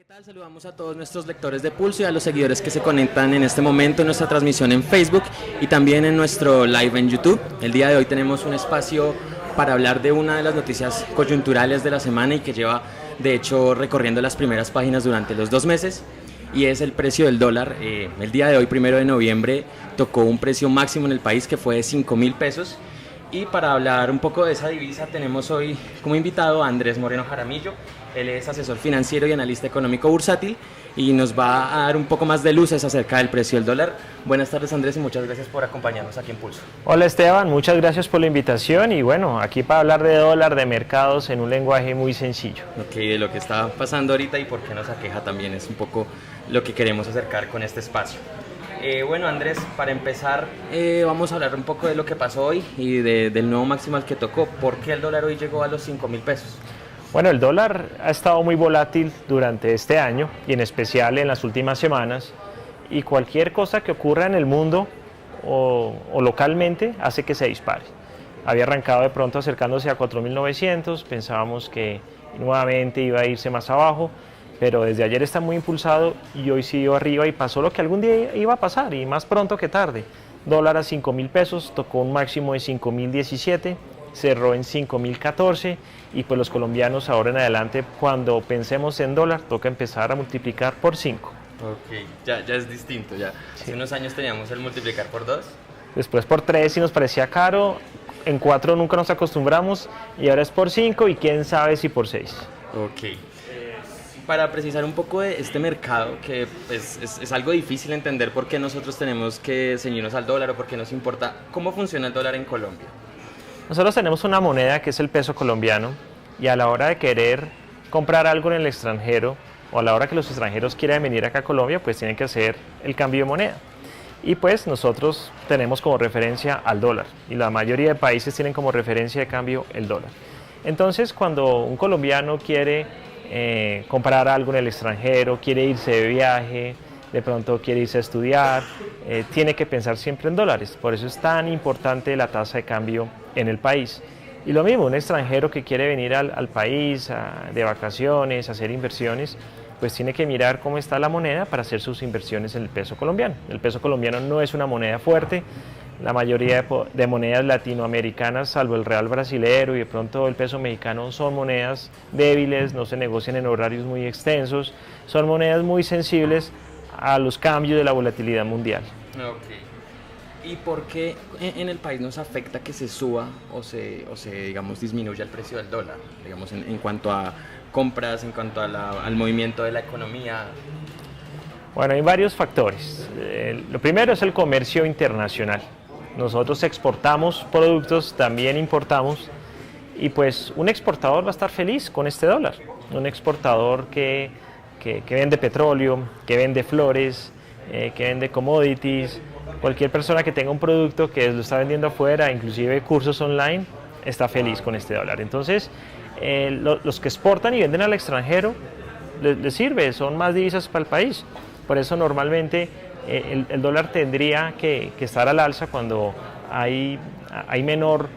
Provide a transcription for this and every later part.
tal? Saludamos a todos nuestros lectores de Pulso y a los seguidores que se conectan en este momento en nuestra transmisión en Facebook y también en nuestro live en YouTube. El día de hoy tenemos un espacio para hablar de una de las noticias coyunturales de la semana y que lleva, de hecho, recorriendo las primeras páginas durante los 2 meses, y es el precio del dólar. El día de hoy, 1 de noviembre, tocó un precio máximo en el país que fue de 5.000 pesos. Y para hablar un poco de esa divisa tenemos hoy como invitado a Andrés Moreno Jaramillo. Él es asesor financiero y analista económico bursátil y nos va a dar un poco más de luces acerca del precio del dólar. Buenas tardes, Andrés, y muchas gracias por acompañarnos aquí en Pulso. Hola Esteban, muchas gracias por la invitación y bueno, aquí para hablar de dólar, de mercados en un lenguaje muy sencillo. Ok, de lo que está pasando ahorita y por qué nos aqueja también es un poco lo que queremos acercar con este espacio. Bueno, Andrés, para empezar vamos a hablar un poco de lo que pasó hoy y del nuevo máximo al que tocó. ¿Por qué el dólar hoy llegó a los 5.000 pesos? Bueno, el dólar ha estado muy volátil durante este año y en especial en las últimas semanas, y cualquier cosa que ocurra en el mundo o localmente hace que se dispare. Había arrancado de pronto acercándose a 4.900, pensábamos que nuevamente iba a irse más abajo, pero desde ayer está muy impulsado y hoy siguió arriba y pasó lo que algún día iba a pasar y más pronto que tarde. Dólar a 5.000 pesos, tocó un máximo de 5.017, cerró en 5.014 y pues los colombianos ahora en adelante cuando pensemos en dólar toca empezar a multiplicar por 5. Ok, ya es distinto ya. Sí. Hace unos años teníamos el multiplicar por 2. Después por 3 sí nos parecía caro, en 4 nunca nos acostumbramos y ahora es por 5 y quién sabe si por 6. Ok. Para precisar un poco de este mercado, que pues, es algo difícil entender por qué nosotros tenemos que ceñirnos al dólar o por qué nos importa, ¿cómo funciona el dólar en Colombia? Nosotros tenemos una moneda que es el peso colombiano y a la hora de querer comprar algo en el extranjero o a la hora que los extranjeros quieran venir acá a Colombia, pues tienen que hacer el cambio de moneda. Y pues nosotros tenemos como referencia al dólar y la mayoría de países tienen como referencia de cambio el dólar. Entonces cuando un colombiano quiere comprar algo en el extranjero, quiere irse de viaje, de pronto quiere irse a estudiar, tiene que pensar siempre en dólares. Por eso es tan importante la tasa de cambio en el país. Y lo mismo, un extranjero que quiere venir al país de vacaciones, a hacer inversiones, pues tiene que mirar cómo está la moneda para hacer sus inversiones en el peso colombiano. El peso colombiano no es una moneda fuerte. La mayoría de monedas latinoamericanas, salvo el real brasilero y de pronto el peso mexicano, son monedas débiles, no se negocian en horarios muy extensos, son monedas muy sensibles a los cambios de la volatilidad mundial. Ok. ¿Y por qué en el país nos afecta que se suba o se digamos, disminuya el precio del dólar? Digamos, en cuanto a compras, en cuanto al movimiento de la economía. Bueno, hay varios factores. Lo primero es el comercio internacional. Nosotros exportamos productos, también importamos, y pues un exportador va a estar feliz con este dólar. Un exportador que vende petróleo, que vende flores, que vende commodities, cualquier persona que tenga un producto que lo está vendiendo afuera, inclusive cursos online, está feliz con este dólar. Entonces, los que exportan y venden al extranjero les sirve, son más divisas para el país. Por eso normalmente el dólar tendría que estar al alza cuando hay menor,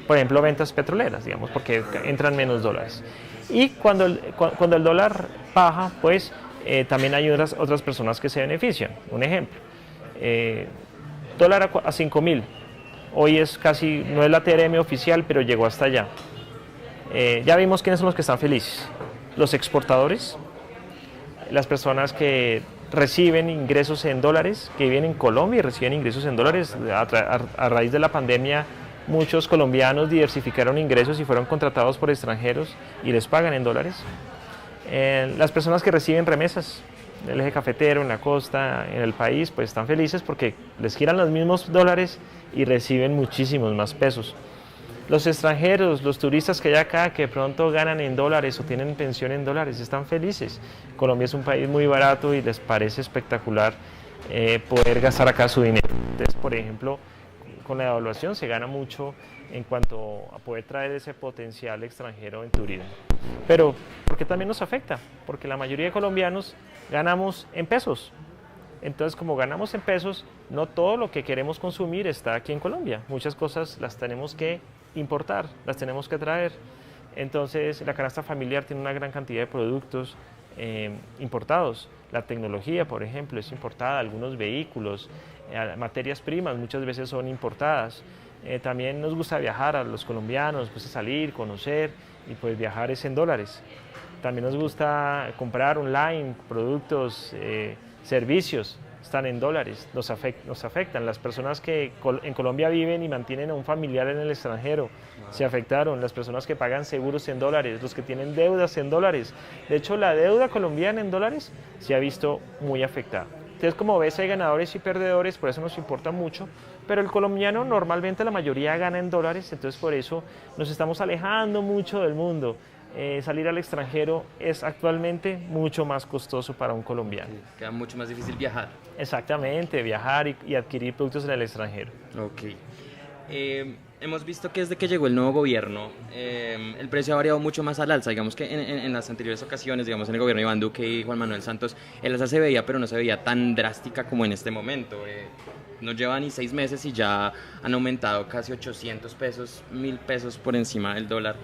por ejemplo, ventas petroleras, digamos, porque entran menos dólares. Y cuando el dólar baja, pues también hay otras personas que se benefician. Un ejemplo, dólar a 5.000, hoy es casi, no es la TRM oficial, pero llegó hasta allá. Ya vimos quiénes son los que están felices: los exportadores, las personas que reciben ingresos en dólares, que viven en Colombia y reciben ingresos en dólares. A raíz de la pandemia, muchos colombianos diversificaron ingresos y fueron contratados por extranjeros y les pagan en dólares. Las personas que reciben remesas del eje cafetero, en la costa, en el país, pues están felices porque les giran los mismos dólares y reciben muchísimos más pesos. Los extranjeros, los turistas que hay acá, que de pronto ganan en dólares o tienen pensión en dólares, están felices. Colombia es un país muy barato y les parece espectacular poder gastar acá su dinero. Entonces, por ejemplo, con la devaluación se gana mucho en cuanto a poder traer ese potencial extranjero en turismo. Pero, ¿por qué también nos afecta? Porque la mayoría de colombianos ganamos en pesos. Entonces, como ganamos en pesos, no todo lo que queremos consumir está aquí en Colombia. Muchas cosas las tenemos que importar, las tenemos que traer. Entonces, la canasta familiar tiene una gran cantidad de productos importados. La tecnología, por ejemplo, es importada, algunos vehículos, materias primas muchas veces son importadas. También nos gusta viajar a los colombianos, pues salir, conocer, y pues viajar es en dólares. También nos gusta comprar online productos, servicios, están en dólares, nos afectan. Las personas que en Colombia viven y mantienen a un familiar en el extranjero se afectaron, las personas que pagan seguros en dólares, los que tienen deudas en dólares. De hecho, la deuda colombiana en dólares se ha visto muy afectada. Entonces, como ves, hay ganadores y perdedores, por eso nos importa mucho, pero el colombiano normalmente la mayoría gana en dólares, entonces por eso nos estamos alejando mucho del mundo. Salir al extranjero es actualmente mucho más costoso para un colombiano. Queda mucho más difícil viajar. Exactamente, viajar y adquirir productos en el extranjero. Ok. Hemos visto que desde que llegó el nuevo gobierno, el precio ha variado mucho más al alza. Digamos que en las anteriores ocasiones, digamos en el gobierno de Iván Duque y Juan Manuel Santos, el alza se veía, pero no se veía tan drástica como en este momento. No lleva ni 6 meses y ya han aumentado casi 800 pesos, 1000 pesos por encima del dólar.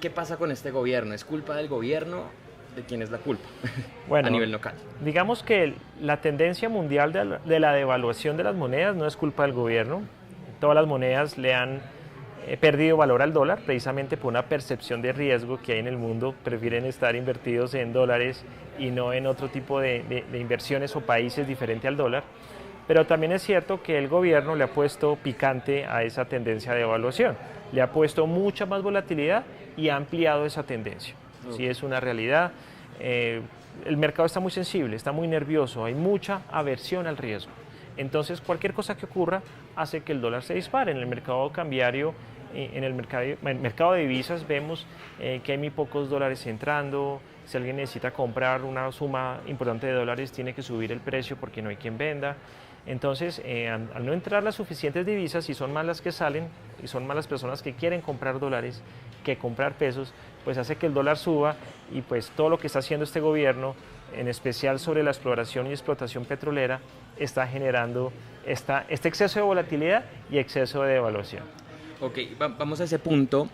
¿Qué pasa con este gobierno? ¿Es culpa del gobierno? ¿De quién es la culpa? Bueno, a nivel local. Digamos que la tendencia mundial de la devaluación de las monedas no es culpa del gobierno. Todas las monedas le han perdido valor al dólar, precisamente por una percepción de riesgo que hay en el mundo. Prefieren estar invertidos en dólares y no en otro tipo de inversiones o países diferente al dólar. Pero también es cierto que el gobierno le ha puesto picante a esa tendencia de devaluación. Le ha puesto mucha más volatilidad y ha ampliado esa tendencia. Sí, es una realidad. El mercado está muy sensible, está muy nervioso, hay mucha aversión al riesgo. Entonces, cualquier cosa que ocurra hace que el dólar se dispare. En el mercado cambiario, en el mercado de divisas, vemos que hay muy pocos dólares entrando. Si alguien necesita comprar una suma importante de dólares, tiene que subir el precio porque no hay quien venda. Entonces, al no entrar las suficientes divisas, y son más las que salen, y son más las personas que quieren comprar dólares que comprar pesos, pues hace que el dólar suba, y pues todo lo que está haciendo este gobierno, en especial sobre la exploración y explotación petrolera, está generando este exceso de volatilidad y exceso de devaluación. Ok, vamos a ese punto,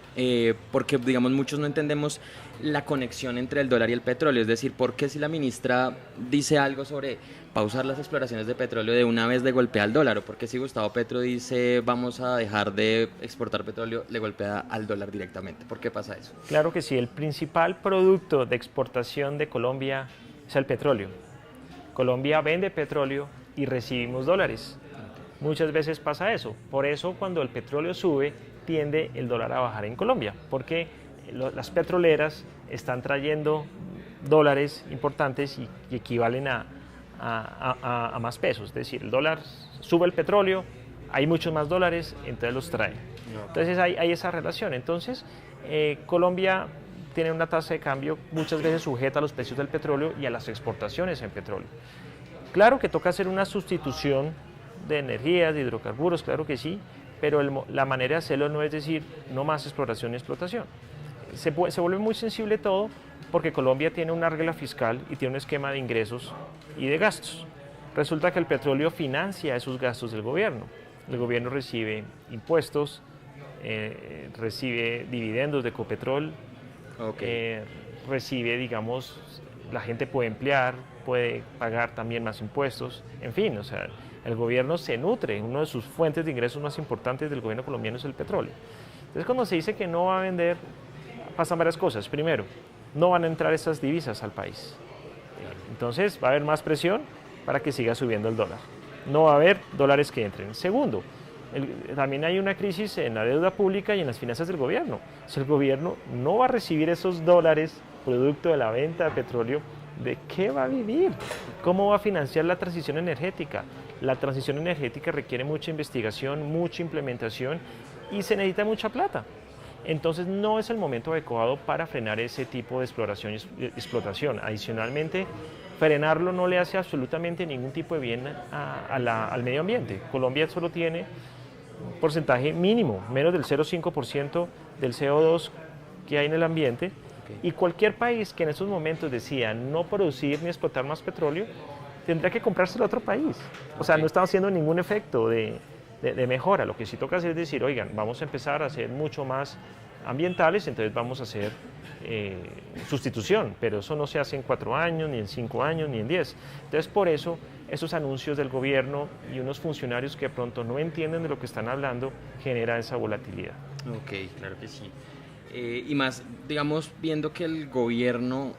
porque digamos muchos no entendemos la conexión entre el dólar y el petróleo, es decir, ¿por qué si la ministra dice algo sobre pausar las exploraciones de petróleo de una vez le golpea al dólar? ¿O por qué si Gustavo Petro dice vamos a dejar de exportar petróleo le golpea al dólar directamente? ¿Por qué pasa eso? Claro que sí, el principal producto de exportación de Colombia es el petróleo. Colombia vende petróleo y recibimos dólares. Muchas veces pasa eso, por eso cuando el petróleo sube tiende el dólar a bajar en Colombia, porque las petroleras están trayendo dólares importantes y equivalen a más pesos, es decir, el dólar sube el petróleo, hay muchos más dólares, entonces los trae. Entonces hay esa relación. Entonces Colombia tiene una tasa de cambio muchas veces sujeta a los precios del petróleo y a las exportaciones en petróleo. Claro que toca hacer una sustitución de energías, de hidrocarburos, claro que sí, pero la manera de hacerlo no es decir no más exploración y explotación. Se vuelve muy sensible todo porque Colombia tiene una regla fiscal y tiene un esquema de ingresos y de gastos. Resulta que el petróleo financia esos gastos del gobierno. El gobierno recibe impuestos, recibe dividendos de Ecopetrol, recibe, digamos, la gente puede emplear, puede pagar también más impuestos, en fin, o sea, el gobierno se nutre, una de sus fuentes de ingresos más importantes del gobierno colombiano es el petróleo. Entonces, cuando se dice que no va a vender, pasan varias cosas. Primero, no van a entrar esas divisas al país. Entonces, va a haber más presión para que siga subiendo el dólar. No va a haber dólares que entren. Segundo, también hay una crisis en la deuda pública y en las finanzas del gobierno. Si el gobierno no va a recibir esos dólares producto de la venta de petróleo, ¿de qué va a vivir? ¿Cómo va a financiar la transición energética? La transición energética requiere mucha investigación, mucha implementación y se necesita mucha plata. Entonces no es el momento adecuado para frenar ese tipo de exploración y explotación. Adicionalmente, frenarlo no le hace absolutamente ningún tipo de bien al medio ambiente. Colombia solo tiene un porcentaje mínimo, menos del 0,5% del CO2 que hay en el ambiente. Y cualquier país que en estos momentos decida no producir ni explotar más petróleo, tendrá que comprárselo a otro país. O sea, no está haciendo ningún efecto de mejora. Lo que sí toca hacer es decir, oigan, vamos a empezar a hacer mucho más ambientales, entonces vamos a hacer sustitución, pero eso no se hace en 4 años, ni en 5 años, ni en 10. Entonces por eso esos anuncios del gobierno y unos funcionarios que de pronto no entienden de lo que están hablando genera esa volatilidad. Ok, claro que sí. Y más, digamos, viendo que el gobierno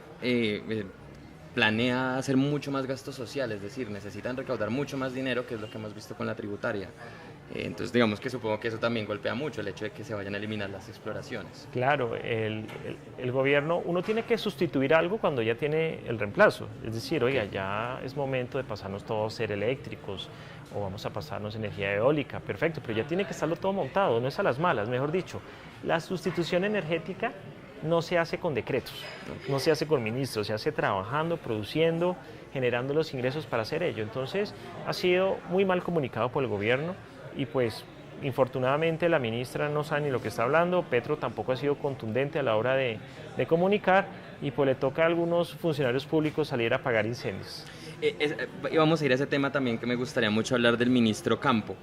planea hacer mucho más gasto social, es decir, necesitan recaudar mucho más dinero, que es lo que hemos visto con la tributaria. Entonces, digamos que supongo que eso también golpea mucho, el hecho de que se vayan a eliminar las exploraciones. Claro, el gobierno, uno tiene que sustituir algo cuando ya tiene el reemplazo. Es decir, oiga, ya es momento de pasarnos todos a ser eléctricos o vamos a pasarnos energía eólica, perfecto, pero ya tiene que estarlo todo montado, no es a las malas, mejor dicho. La sustitución energética no se hace con decretos, no se hace con ministros, se hace trabajando, produciendo, generando los ingresos para hacer ello. Entonces, ha sido muy mal comunicado por el gobierno y pues infortunadamente la ministra no sabe ni lo que está hablando, Petro tampoco ha sido contundente a la hora de comunicar y pues le toca a algunos funcionarios públicos salir a apagar incendios. Y vamos a ir a ese tema también que me gustaría mucho hablar del ministro Campo.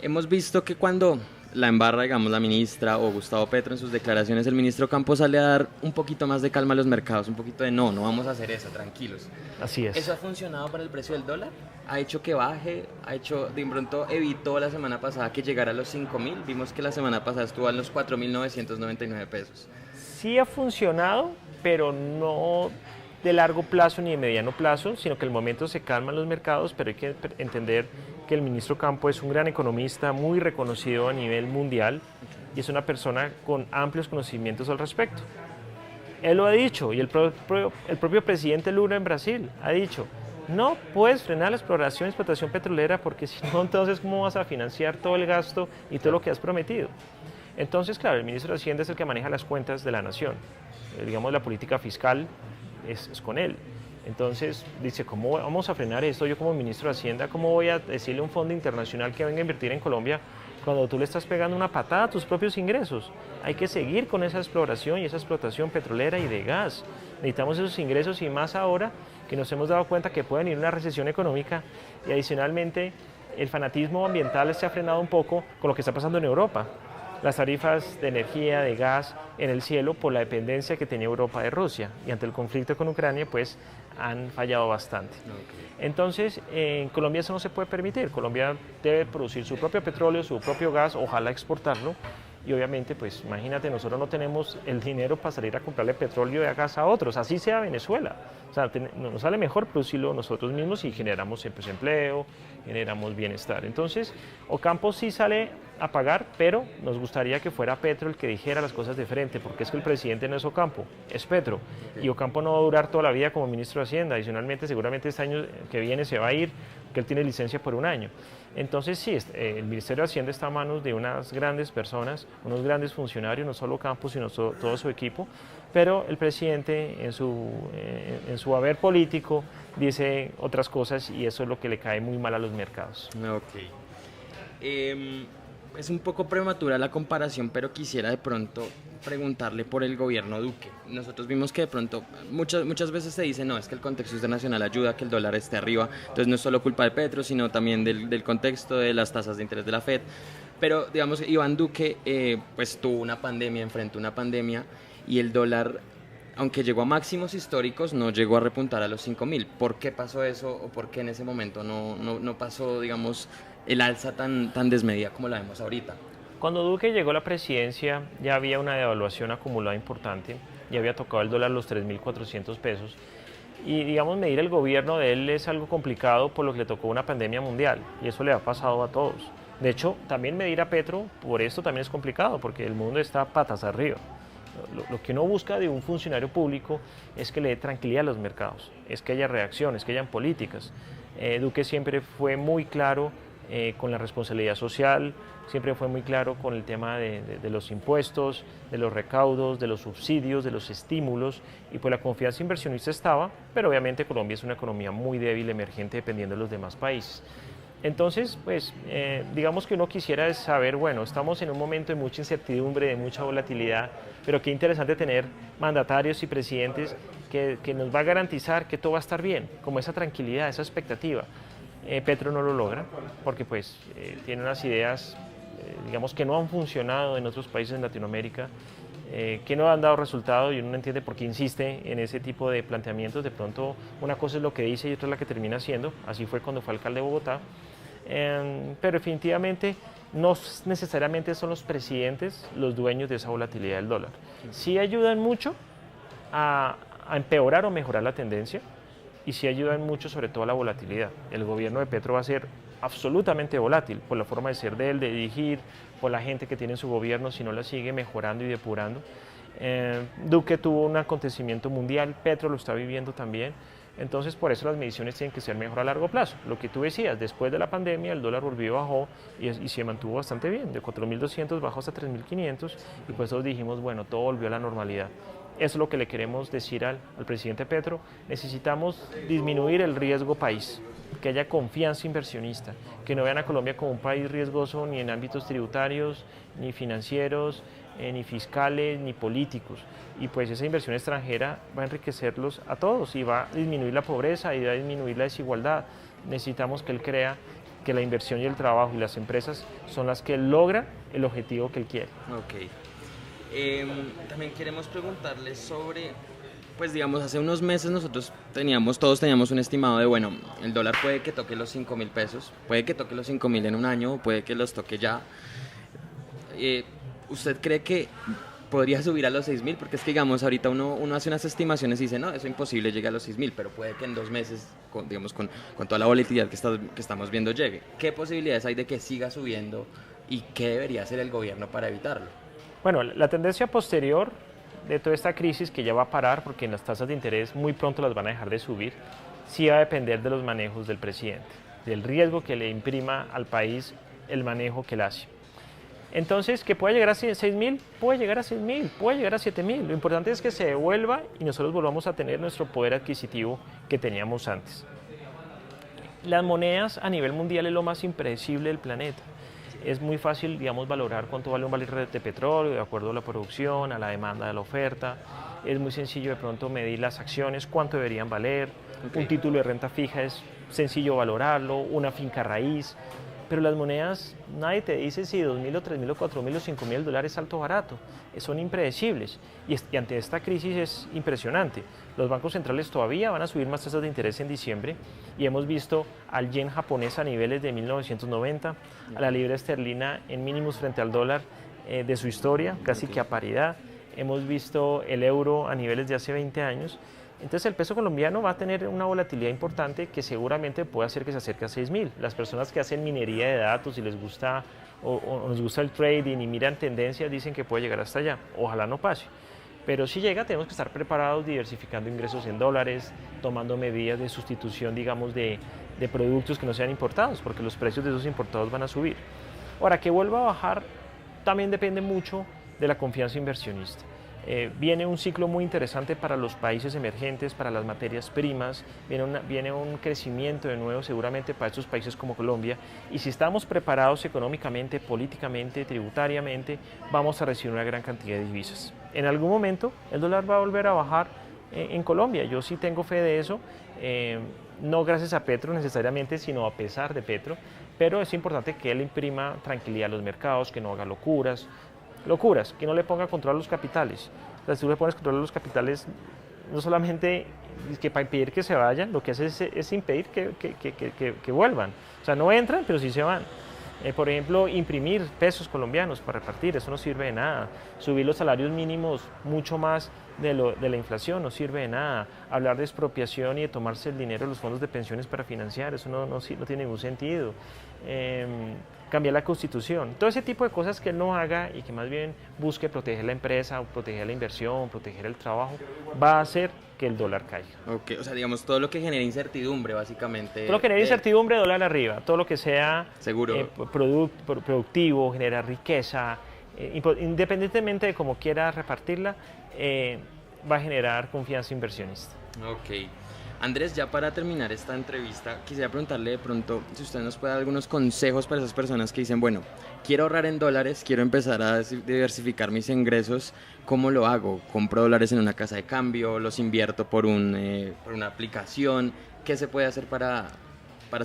Hemos visto que cuando la embarra, digamos, la ministra o Gustavo Petro en sus declaraciones, el ministro Campo sale a dar un poquito más de calma a los mercados, un poquito de no vamos a hacer eso, tranquilos. Así es. ¿Eso ha funcionado para el precio del dólar? ¿Ha hecho que baje? ¿Ha hecho, de pronto evitó la semana pasada que llegara a los 5.000? Vimos que la semana pasada estuvo a los 4.999 pesos. Sí ha funcionado, pero no de largo plazo ni de mediano plazo, sino que el momento se calman los mercados, pero hay que entender que el ministro Campo es un gran economista, muy reconocido a nivel mundial y es una persona con amplios conocimientos al respecto. Él lo ha dicho y el propio presidente Lula en Brasil ha dicho, no puedes frenar la exploración y explotación petrolera porque si no, entonces ¿cómo vas a financiar todo el gasto y todo lo que has prometido? Entonces, claro, el ministro de Hacienda es el que maneja las cuentas de la nación, digamos la política fiscal es con él. Entonces dice, ¿cómo vamos a frenar esto? Yo como ministro de Hacienda, ¿cómo voy a decirle a un fondo internacional que venga a invertir en Colombia cuando tú le estás pegando una patada a tus propios ingresos? Hay que seguir con esa exploración y esa explotación petrolera y de gas. Necesitamos esos ingresos y más ahora que nos hemos dado cuenta que puede venir una recesión económica y adicionalmente el fanatismo ambiental se ha frenado un poco con lo que está pasando en Europa. Las tarifas de energía, de gas en el cielo por la dependencia que tenía Europa de Rusia y ante el conflicto con Ucrania pues han fallado bastante. Entonces en Colombia eso no se puede permitir, Colombia debe producir su propio petróleo, su propio gas, ojalá exportarlo y obviamente pues imagínate nosotros no tenemos el dinero para salir a comprarle petróleo y gas a otros, así sea Venezuela. O sea, nos sale mejor producirlo nosotros mismos y generamos siempre empleo, generamos bienestar. Entonces, Ocampo sí sale a pagar, pero nos gustaría que fuera Petro el que dijera las cosas de frente, porque es que el presidente no es Ocampo, es Petro. Y Ocampo no va a durar toda la vida como ministro de Hacienda. Adicionalmente, seguramente este año que viene se va a ir, porque él tiene licencia por 1 año. Entonces, sí, el Ministerio de Hacienda está a manos de unas grandes personas, unos grandes funcionarios, no solo Ocampo, sino todo su equipo, pero el presidente en su haber político dice otras cosas y eso es lo que le cae muy mal a los mercados. Ok. Es un poco prematura la comparación, pero quisiera de pronto preguntarle por el gobierno Duque. Nosotros vimos que de pronto muchas veces se dice, no, es que el contexto internacional ayuda a que el dólar esté arriba, entonces no es solo culpa de Petro, sino también del contexto de las tasas de interés de la Fed. Pero digamos, Iván Duque pues tuvo una pandemia, enfrentó una pandemia y el dólar, aunque llegó a máximos históricos, no llegó a repuntar a los 5.000. ¿Por qué pasó eso o por qué en ese momento no pasó, digamos, el alza tan desmedida como la vemos ahorita? Cuando Duque llegó a la presidencia ya había una devaluación acumulada importante, ya había tocado el dólar los 3.400 pesos y digamos medir el gobierno de él es algo complicado por lo que le tocó una pandemia mundial y eso le ha pasado a todos. De hecho, también medir a Petro por esto también es complicado porque el mundo está patas arriba. Lo que uno busca de un funcionario público es que le dé tranquilidad a los mercados, es que haya reacciones, que hayan políticas. Duque siempre fue muy claro con la responsabilidad social, siempre fue muy claro con el tema de los impuestos, de los recaudos, de los subsidios, de los estímulos y pues la confianza inversionista estaba, pero obviamente Colombia es una economía muy débil, emergente, dependiendo de los demás países. Entonces, pues, digamos que uno quisiera saber, bueno, estamos en un momento de mucha incertidumbre, de mucha volatilidad, pero qué interesante tener mandatarios y presidentes que nos va a garantizar que todo va a estar bien, como esa tranquilidad, esa expectativa. Petro no lo logra, porque pues tiene unas ideas, digamos, que no han funcionado en otros países de Latinoamérica. que no han dado resultado y uno no entiende por qué insiste en ese tipo de planteamientos. De pronto una cosa es lo que dice y otra es la que termina haciendo. Así fue cuando fue alcalde de Bogotá. Pero definitivamente no necesariamente son los presidentes los dueños de esa volatilidad del dólar. Sí ayudan mucho a empeorar o mejorar la tendencia y sí ayudan mucho sobre todo a la volatilidad. El gobierno de Petro va a ser absolutamente volátil por la forma de ser de él, de dirigir, por la gente que tiene en su gobierno si no la sigue mejorando y depurando. Duque tuvo un acontecimiento mundial, Petro lo está viviendo también, entonces por eso las mediciones tienen que ser mejor a largo plazo. Lo que tú decías, después de la pandemia el dólar volvió y bajó y se mantuvo bastante bien, de 4.200 bajó hasta 3.500 y pues todos dijimos, bueno, todo volvió a la normalidad. Eso es lo que le queremos decir al presidente Petro, necesitamos disminuir el riesgo país, que haya confianza inversionista, que no vean a Colombia como un país riesgoso ni en ámbitos tributarios, ni financieros, ni fiscales, ni políticos. Y pues esa inversión extranjera va a enriquecerlos a todos y va a disminuir la pobreza y va a disminuir la desigualdad. Necesitamos que él crea que la inversión y el trabajo y las empresas son las que logran el objetivo que él quiere. Ok. También queremos preguntarles sobre, pues digamos, hace unos meses todos teníamos un estimado de, bueno, el dólar puede que toque los 5.000 pesos, puede que toque los 5.000 en un año, puede que los toque ya. ¿Usted cree que podría subir a los 6.000? Porque es que, digamos, ahorita uno hace unas estimaciones y dice, no, eso es imposible, llegue a los 6.000, pero puede que en 2 meses, con toda la volatilidad que estamos viendo, llegue. ¿Qué posibilidades hay de que siga subiendo y qué debería hacer el gobierno para evitarlo? Bueno, la tendencia posterior de toda esta crisis, que ya va a parar porque las tasas de interés muy pronto las van a dejar de subir, sí va a depender de los manejos del presidente, del riesgo que le imprima al país el manejo que él hace. Entonces, que pueda llegar a 6.000, puede llegar a 6.000, puede llegar a 7.000. Lo importante es que se devuelva y nosotros volvamos a tener nuestro poder adquisitivo que teníamos antes. Las monedas a nivel mundial es lo más impredecible del planeta. Es muy fácil, digamos, valorar cuánto vale un barril de petróleo de acuerdo a la producción, a la demanda de la oferta. Es muy sencillo de pronto medir las acciones, cuánto deberían valer. Okay. Un título de renta fija es sencillo valorarlo, una finca raíz. Pero las monedas, nadie te dice si 2.000 o 3.000 o 4.000 o 5.000 dólares es alto o barato. Son impredecibles y ante esta crisis es impresionante. Los bancos centrales todavía van a subir más tasas de interés en diciembre y hemos visto al yen japonés a niveles de 1990, a la libra esterlina en mínimos frente al dólar de su historia, casi que a paridad. Hemos visto el euro a niveles de hace 20 años. Entonces el peso colombiano va a tener una volatilidad importante que seguramente puede hacer que se acerque a 6.000. Las personas que hacen minería de datos y les gusta o les gusta el trading y miran tendencias dicen que puede llegar hasta allá. Ojalá no pase. Pero si llega tenemos que estar preparados diversificando ingresos en dólares, tomando medidas de sustitución, digamos, de productos que no sean importados, porque los precios de esos importados van a subir. Ahora, que vuelva a bajar también depende mucho de la confianza inversionista. Viene un ciclo muy interesante para los países emergentes, para las materias primas, viene un crecimiento de nuevo seguramente para estos países como Colombia, y si estamos preparados económicamente, políticamente, tributariamente, vamos a recibir una gran cantidad de divisas. En algún momento el dólar va a volver a bajar en Colombia, yo sí tengo fe de eso, no gracias a Petro necesariamente, sino a pesar de Petro, pero es importante que él imprima tranquilidad a los mercados, que no haga locuras, que no le ponga control a los capitales. O sea, si tú le pones control a los capitales, no solamente que para impedir que se vayan, lo que hace es impedir que vuelvan. O sea, no entran, pero sí se van. Por ejemplo, imprimir pesos colombianos para repartir, eso no sirve de nada. Subir los salarios mínimos mucho más de la inflación no sirve de nada. Hablar de expropiación y de tomarse el dinero de los fondos de pensiones para financiar, eso no tiene ningún sentido. Cambiar la constitución, todo ese tipo de cosas que él no haga y que más bien busque proteger la empresa, proteger la inversión, proteger el trabajo, va a hacer que el dólar caiga. Okay, o sea, digamos, todo lo que genere incertidumbre, básicamente. Todo lo que genere incertidumbre, dólar arriba. Todo lo que sea seguro, productivo, generar riqueza, independientemente de cómo quiera repartirla, va a generar confianza inversionista. Ok. Andrés, ya para terminar esta entrevista, quisiera preguntarle de pronto si usted nos puede dar algunos consejos para esas personas que dicen, bueno, quiero ahorrar en dólares, quiero empezar a diversificar mis ingresos, ¿cómo lo hago? ¿Compro dólares en una casa de cambio? ¿Los invierto por una aplicación? ¿Qué se puede hacer para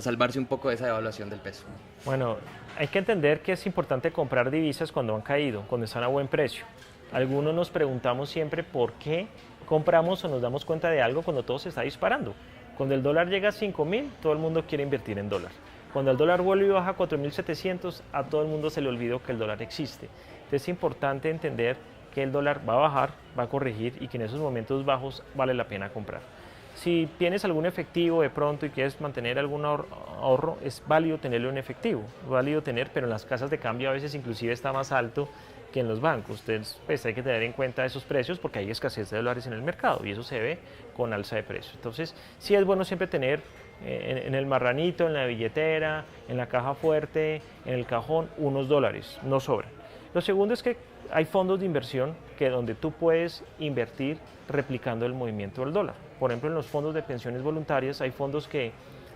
salvarse un poco de esa devaluación del peso? Bueno, hay que entender que es importante comprar divisas cuando han caído, cuando están a buen precio. Algunos nos preguntamos siempre por qué compramos o nos damos cuenta de algo cuando todo se está disparando. Cuando el dólar llega a 5.000, todo el mundo quiere invertir en dólar. Cuando el dólar vuelve y baja a 4.700, a todo el mundo se le olvidó que el dólar existe. Entonces es importante entender que el dólar va a bajar, va a corregir y que en esos momentos bajos vale la pena comprar. Si tienes algún efectivo de pronto y quieres mantener algún ahorro, es válido tenerlo en efectivo, válido tener, pero en las casas de cambio a veces inclusive está más alto que en los bancos. Entonces, pues hay que tener en cuenta esos precios porque hay escasez de dólares en el mercado y eso se ve con alza de precios. Entonces, sí es bueno siempre tener en el marranito, en la billetera, en la caja fuerte, en el cajón, unos dólares, no sobran. Lo segundo es que hay fondos de inversión donde tú puedes invertir replicando el movimiento del dólar. Por ejemplo, en los fondos de pensiones voluntarias hay fondos que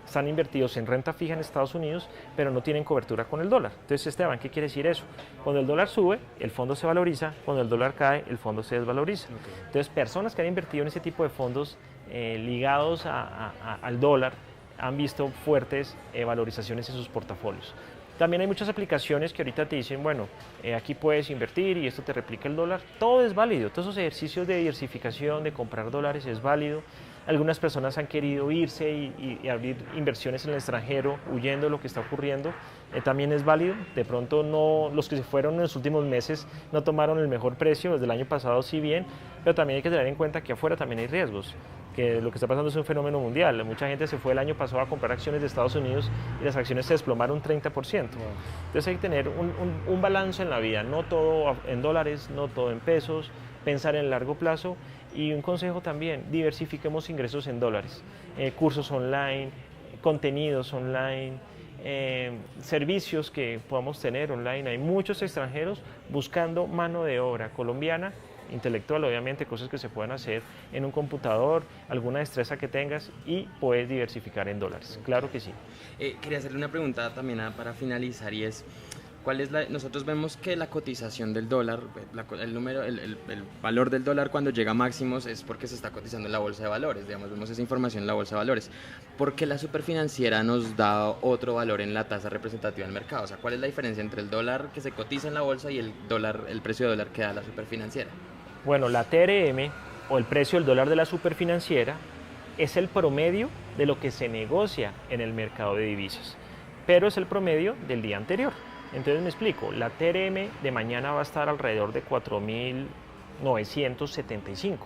están invertidos en renta fija en Estados Unidos, pero no tienen cobertura con el dólar. Entonces, Esteban, ¿qué quiere decir eso? Cuando el dólar sube, el fondo se valoriza, cuando el dólar cae, el fondo se desvaloriza. Okay. Entonces, personas que han invertido en ese tipo de fondos ligados al dólar han visto fuertes valorizaciones en sus portafolios. También hay muchas aplicaciones que ahorita te dicen, bueno, aquí puedes invertir y esto te replica el dólar. Todo es válido, todos esos ejercicios de diversificación, de comprar dólares es válido. Algunas personas han querido irse y abrir inversiones en el extranjero, huyendo de lo que está ocurriendo. También es válido. De pronto no, los que se fueron en los últimos meses no tomaron el mejor precio, desde el año pasado sí bien, pero también hay que tener en cuenta que afuera también hay riesgos, que lo que está pasando es un fenómeno mundial. Mucha gente se fue el año pasado a comprar acciones de Estados Unidos y las acciones se desplomaron un 30%. Entonces hay que tener un balance en la vida, no todo en dólares, no todo en pesos, pensar en el largo plazo. Y un consejo también, diversifiquemos ingresos en dólares, cursos online, contenidos online, servicios que podamos tener online. Hay muchos extranjeros buscando mano de obra colombiana, intelectual, obviamente, cosas que se pueden hacer en un computador, alguna destreza que tengas y puedes diversificar en dólares, claro que sí. Quería hacerle una pregunta también para finalizar y es, nosotros vemos que la cotización del dólar, el valor del dólar cuando llega a máximos es porque se está cotizando en la bolsa de valores, digamos, vemos esa información en la bolsa de valores. ¿Por qué la superfinanciera nos da otro valor en la tasa representativa del mercado? O sea, ¿cuál es la diferencia entre el dólar que se cotiza en la bolsa y el precio de dólar que da la superfinanciera? Bueno, la TRM o el precio del dólar de la superfinanciera es el promedio de lo que se negocia en el mercado de divisas, pero es el promedio del día anterior. Entonces me explico, la TRM de mañana va a estar alrededor de 4.975,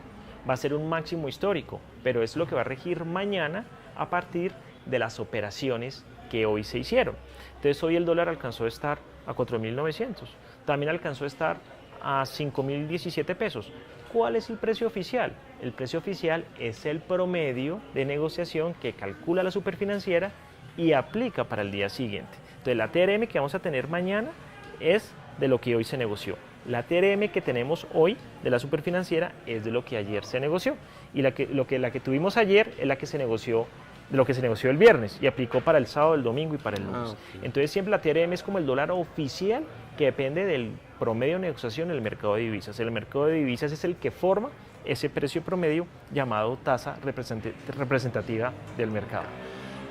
va a ser un máximo histórico, pero es lo que va a regir mañana a partir de las operaciones que hoy se hicieron. Entonces hoy el dólar alcanzó a estar a 4.900, también alcanzó a estar a 5.017 pesos. ¿Cuál es el precio oficial? El precio oficial es el promedio de negociación que calcula la superfinanciera y aplica para el día siguiente. Entonces la TRM que vamos a tener mañana es de lo que hoy se negoció. La TRM que tenemos hoy de la superfinanciera es de lo que ayer se negoció. Y la que tuvimos ayer es la que se negoció, de lo que se negoció el viernes y aplicó para el sábado, el domingo y para el lunes. Okay. Entonces siempre la TRM es como el dólar oficial que depende del promedio de negociación en el mercado de divisas. El mercado de divisas es el que forma ese precio promedio llamado tasa representativa del mercado.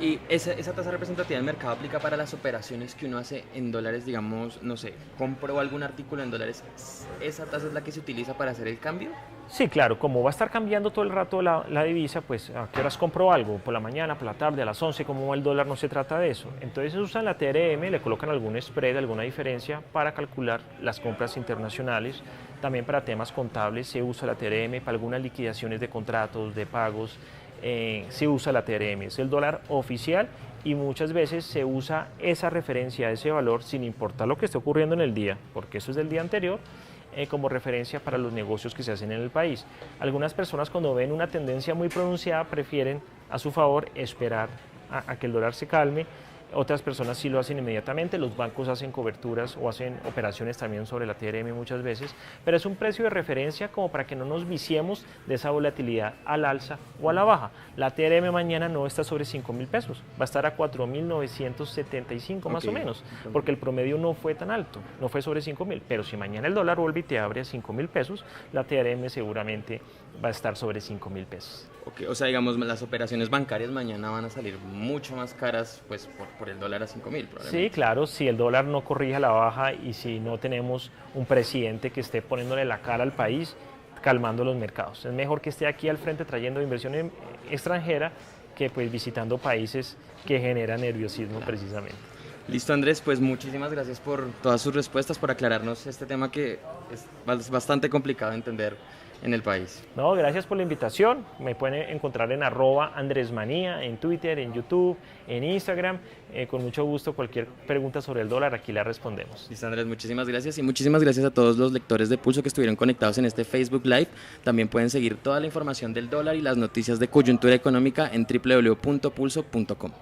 Y esa tasa representativa del mercado aplica para las operaciones que uno hace en dólares, digamos, no sé, compro algún artículo en dólares, ¿esa tasa es la que se utiliza para hacer el cambio? Sí, claro, como va a estar cambiando todo el rato la divisa, pues a qué horas compro algo, por la mañana, por la tarde, a las 11, como va el dólar, no se trata de eso. Entonces usan la TRM, le colocan algún spread, alguna diferencia para calcular las compras internacionales. También para temas contables se usa la TRM, para algunas liquidaciones de contratos, de pagos, se usa la TRM, es el dólar oficial y muchas veces se usa esa referencia, ese valor, sin importar lo que esté ocurriendo en el día, porque eso es del día anterior, como referencia para los negocios que se hacen en el país. Algunas personas cuando ven una tendencia muy pronunciada prefieren a su favor esperar a que el dólar se calme. Otras personas sí lo hacen inmediatamente, los bancos hacen coberturas o hacen operaciones también sobre la TRM muchas veces, pero es un precio de referencia como para que no nos viciemos de esa volatilidad al alza o a la baja. La TRM mañana no está sobre 5.000 pesos, va a estar a 4.975 más o menos, porque el promedio no fue tan alto, no fue sobre 5.000, pero si mañana el dólar vuelve y te abre a 5.000 pesos, la TRM seguramente va a estar sobre 5.000 pesos. Okay, o sea, digamos, las operaciones bancarias mañana van a salir mucho más caras, pues, por por el dólar a 5.000 probablemente. Sí, claro, si el dólar no corrige a la baja y si no tenemos un presidente que esté poniéndole la cara al país, calmando los mercados. Es mejor que esté aquí al frente trayendo inversión extranjera que pues visitando países que generan nerviosismo precisamente. Listo, Andrés, pues muchísimas gracias por todas sus respuestas, por aclararnos este tema que es bastante complicado de entender en el país. No, gracias por la invitación. Me pueden encontrar en @andresmanía, en Twitter, en YouTube, en Instagram. Con mucho gusto, cualquier pregunta sobre el dólar, aquí la respondemos. Listo, Andrés, muchísimas gracias y muchísimas gracias a todos los lectores de Pulso que estuvieron conectados en este Facebook Live. También pueden seguir toda la información del dólar y las noticias de coyuntura económica en www.pulso.com.